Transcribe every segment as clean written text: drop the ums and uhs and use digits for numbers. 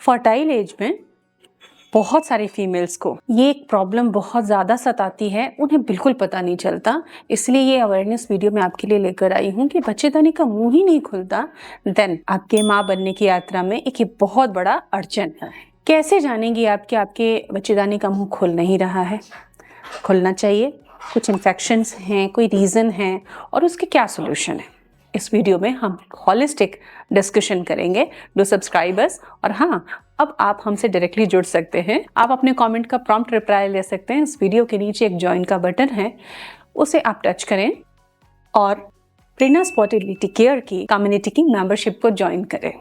Fertile as में बहुत सारी फीमेल्स को ये एक प्रॉब्लम बहुत ज़्यादा सताती है, उन्हें बिल्कुल पता नहीं चलता। इसलिए ये अवेयरनेस वीडियो मैं आपके लिए लेकर आई हूँ कि बच्चेदानी का मुंह ही नहीं खुलता, देन आपके माँ बनने की यात्रा में एक ये बहुत बड़ा अड़चन है। कैसे जानेंगे आप कि आपके बच्चेदानी का मुंह खुल नहीं रहा है? खुलना चाहिए, कुछ इन्फेक्शंस हैं, कोई रीज़न है और उसके क्या सोल्यूशन है, इस वीडियो में हम हॉलिस्टिक डिस्कशन करेंगे। Do subscribers. और हाँ, अब आप हमसे डायरेक्टली जुड़ सकते हैं। आप अपने कमेंट का प्रॉम्प्ट रिप्लाई ले सकते हैं। इस वीडियो के नीचे एक ज्वाइन का बटन है, उसे आप टच करें और प्रेरणास फर्टिलिटी केयर की कम्युनिटी की मेंबरशिप को ज्वाइन करें।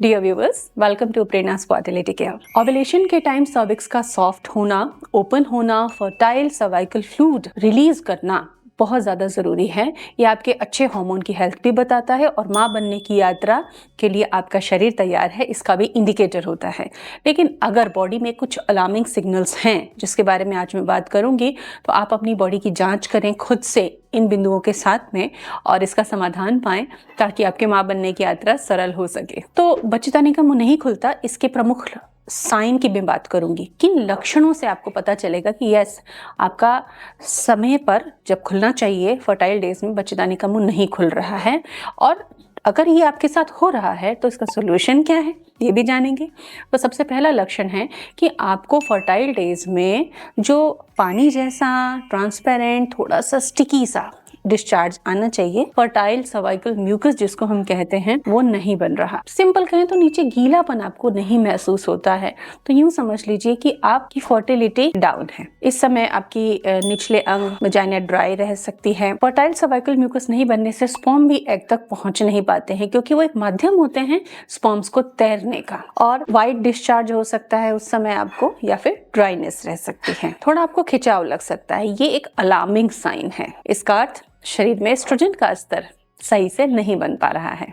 Dear viewers, welcome to Prerna's fertility care. Ovulation के टाइम सर्विक्स का सॉफ्ट होना, ओपन होना, फर्टाइल सर्वाइकल फ्लूइड रिलीज करना बहुत ज़्यादा ज़रूरी है। ये आपके अच्छे हार्मोन की हेल्थ भी बताता है और माँ बनने की यात्रा के लिए आपका शरीर तैयार है, इसका भी इंडिकेटर होता है। लेकिन अगर बॉडी में कुछ अलार्मिंग सिग्नल्स हैं, जिसके बारे में आज मैं बात करूंगी, तो आप अपनी बॉडी की जांच करें खुद से इन बिंदुओं के साथ में और इसका समाधान पाएं, ताकि आपके माँ बनने की यात्रा सरल हो सके। तो बच्चेदानी का मुंह नहीं खुलता, इसके प्रमुख साइन की मैं बात करूंगी। किन लक्षणों से आपको पता चलेगा कि यस, आपका समय पर जब खुलना चाहिए फर्टाइल डेज में बच्चेदानी का मुंह नहीं खुल रहा है, और अगर ये आपके साथ हो रहा है तो इसका सोल्यूशन क्या है, ये भी जानेंगे। तो सबसे पहला लक्षण है कि आपको फर्टाइल डेज में जो पानी जैसा ट्रांसपेरेंट थोड़ा सा स्टिकी सा डिस्चार्ज आना चाहिए, फर्टाइल सर्वाइकल म्यूकस जिसको हम कहते हैं, वो नहीं बन रहा। सिंपल कहें तो नीचे गीलापन आपको नहीं महसूस होता है। तो यूं समझ लीजिए कि आपकी फर्टिलिटी डाउन है। इस समय आपकी निचले अंग वजाइना ड्राई रह सकती है। फर्टाइल सर्वाइकल म्यूकस नहीं बनने से स्पर्म भी एग तक पहुंच नहीं पाते हैं, क्योंकि वो एक माध्यम होते हैं स्पर्म्स को तैरने का, और वाइट डिस्चार्ज हो सकता है उस समय आपको, या फिर ड्राइनेस रह सकती है, थोड़ा आपको खिंचाव लग सकता है। ये एक अलार्मिंग साइन है। इसका अर्थ शरीर में एस्ट्रोजन का स्तर सही से नहीं बन पा रहा है।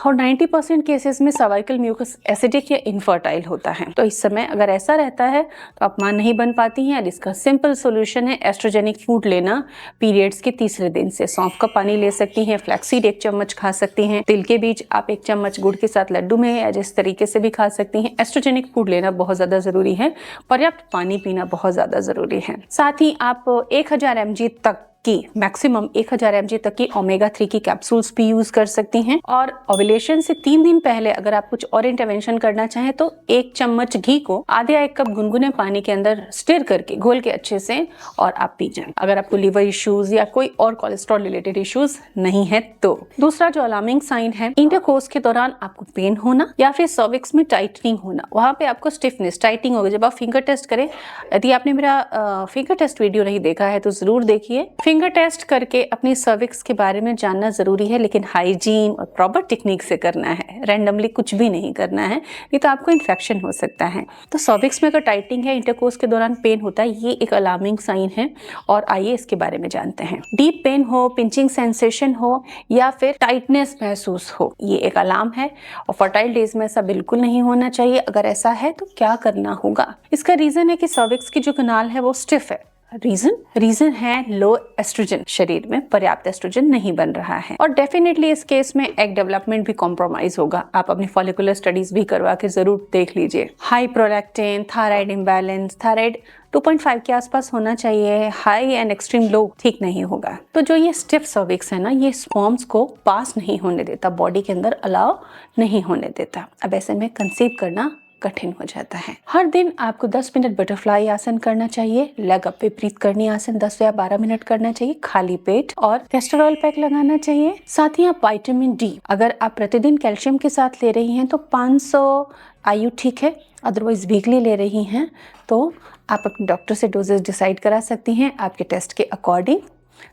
और 90% केसेस में सर्वाइकल म्यूकस एसिडिक या इनफर्टाइल होता है। तो इस समय अगर ऐसा रहता है तो आप मां नहीं बन पाती हैं। इसका सिंपल सोल्यूशन है एस्ट्रोजेनिक फूड लेना पीरियड्स के तीसरे दिन से। सौंफ का पानी ले सकती हैं, फ्लैक्सीड 1 चम्मच खा सकती हैं, तिल के बीज आप 1 चम्मच गुड़ के साथ लड्डू में या जिस तरीके से भी खा सकती हैं। एस्ट्रोजेनिक फूड लेना बहुत ज्यादा जरूरी है। पर्याप्त पानी पीना बहुत ज्यादा जरूरी है। साथ ही आप 1000 mg तक की मैक्सिमम 1000 mg तक की ओमेगा 3 की कैप्सूल्स भी यूज कर सकती हैं। और ओव्यूलेशन से 3 दिन पहले अगर आप कुछ और इंटरवेंशन करना चाहें तो 1 चम्मच घी को आधे या 1 कप गुनगुने पानी के अंदर स्टिर करके घोल के अच्छे से और आप पी जाएं, अगर आपको लिवर इश्यूज या कोई और कोलेस्ट्रॉल रिलेटेड इश्यूज नहीं है तो। दूसरा जो अलार्मिंग साइन है, इंटरकोर्स के दौरान आपको पेन होना या फिर सर्विक्स में टाइटनिंग होना, वहां पे आपको स्टिफनेस टाइटिंग होगी। जब आप फिंगर टेस्ट करें, यदि आपने मेरा फिंगर टेस्ट वीडियो नहीं देखा है तो जरूर देखिए। फिंगर टेस्ट करके अपनी सर्विक्स के बारे में जानना जरूरी है, लेकिन हाइजीन और प्रॉपर टेक्निक से करना है, रैंडमली कुछ भी नहीं करना है, नहीं तो आपको इन्फेक्शन हो सकता है। तो सर्विक्स में अगर टाइटिंग है, इंटरकोर्स के दौरान पेन होता है, ये एक अलार्मिंग साइन है। और आइए इसके बारे में जानते हैं। डीप पेन हो, पिंचिंग सेंसेशन हो या फिर टाइटनेस महसूस हो, ये एक अलार्म है। और फर्टाइल डेज में ऐसा बिल्कुल नहीं होना चाहिए। अगर ऐसा है तो क्या करना होगा? इसका रीजन है कि सर्विक्स की जो कनाल है वो स्टिफ है। रीजन है लो एस्ट्रोजन, शरीर में पर्याप्त एस्ट्रोजन नहीं बन रहा है। और डेफिनेटली इस केस में एग डेवलपमेंट भी कॉम्प्रोमाइज होगा। आप अपनी फॉलिकुलर स्टडीज भी करवा के जरूर देख लीजिए। High prolactin, thyroid imbalance, thyroid 2.5 के आसपास होना चाहिए। हाई एंड एक्सट्रीम लो ठीक नहीं होगा। तो जो ये स्टिफ सर्विक्स है ना, ये स्पर्म्स को पास नहीं होने देता, बॉडी के अंदर अलाउ नहीं होने देता। अब ऐसे में कंसीव करना कठिन हो जाता है। हर दिन आपको 10 मिनट बटरफ्लाई आसन करना चाहिए। लेग अप विपरीत करनी आसन 10 या 12 मिनट करना चाहिए खाली पेट, और कैस्टर ऑयल पैक लगाना चाहिए। साथ ही आप विटामिन डी, अगर आप प्रतिदिन कैल्शियम के साथ ले रही हैं तो 500 IU ठीक है, अदरवाइज वीकली ले रही हैं तो आप अपने डॉक्टर से डोजेस डिसाइड करा सकती हैं आपके टेस्ट के अकॉर्डिंग।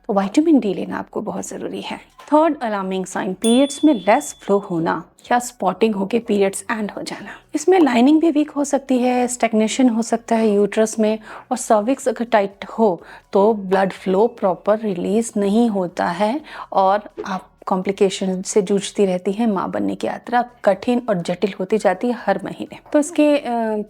तो विटामिन डी लेना आपको बहुत जरूरी है। थर्ड अलार्मिंग साइन, पीरियड्स में लेस फ्लो होना या स्पॉटिंग होके पीरियड्स एंड हो जाना। इसमें लाइनिंग भी वीक हो सकती है, स्टैग्नेशन हो सकता है यूट्रस में, और सर्विक्स अगर टाइट हो तो ब्लड फ्लो प्रॉपर रिलीज नहीं होता है और आप कॉम्प्लिकेशन से जूझती रहती हैं, माँ बनने की यात्रा कठिन और जटिल होती जाती है हर महीने। तो इसके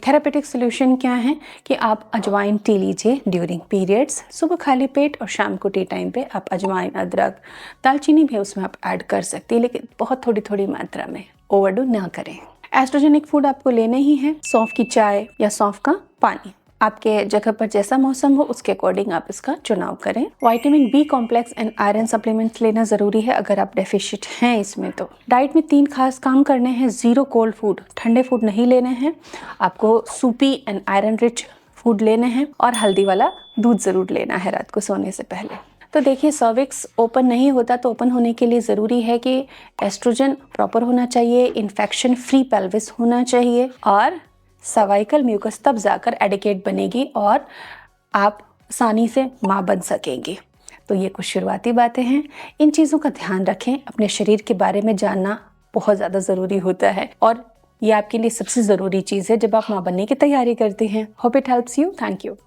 थेरापेटिक सोल्यूशन क्या है कि आप अजवाइन टी लीजिए ड्यूरिंग पीरियड्स, सुबह खाली पेट और शाम को टी टाइम पे आप अजवाइन, अदरक, दालचीनी भी उसमें आप ऐड कर सकती है, लेकिन बहुत थोड़ी थोड़ी मात्रा में, ओवरडू ना करें। एस्ट्रोजेनिक फूड आपको लेने ही है, सौंफ की चाय या सौंफ का पानी। आपके जगह पर जैसा मौसम हो उसके अकॉर्डिंग आप इसका चुनाव करें। Vitamin B complex and iron supplements लेना जरूरी है अगर आप डेफिशिएंट हैं इसमें। तो डाइट में 3 खास काम करने हैं। 0 कोल्ड फूड, ठंडे फूड नहीं लेने हैं। आपको सूपी एंड आयरन रिच फूड लेने हैं और हल्दी वाला दूध जरूर लेना है रात को सोने से पहले। तो देखिए, सर्विक्स ओपन नहीं होता तो ओपन होने के लिए ज़रूरी है कि एस्ट्रोजन प्रॉपर होना चाहिए, इन्फेक्शन फ्री पेल्विस होना चाहिए और सर्वाइकल म्यूकस तब जाकर एडिकेट बनेगी और आप आसानी से माँ बन सकेंगी। तो ये कुछ शुरुआती बातें हैं, इन चीज़ों का ध्यान रखें। अपने शरीर के बारे में जानना बहुत ज़्यादा ज़रूरी होता है और ये आपके लिए सबसे ज़रूरी चीज़ है जब आप माँ बनने की तैयारी करते हैं। Hope it helps you. Thank you.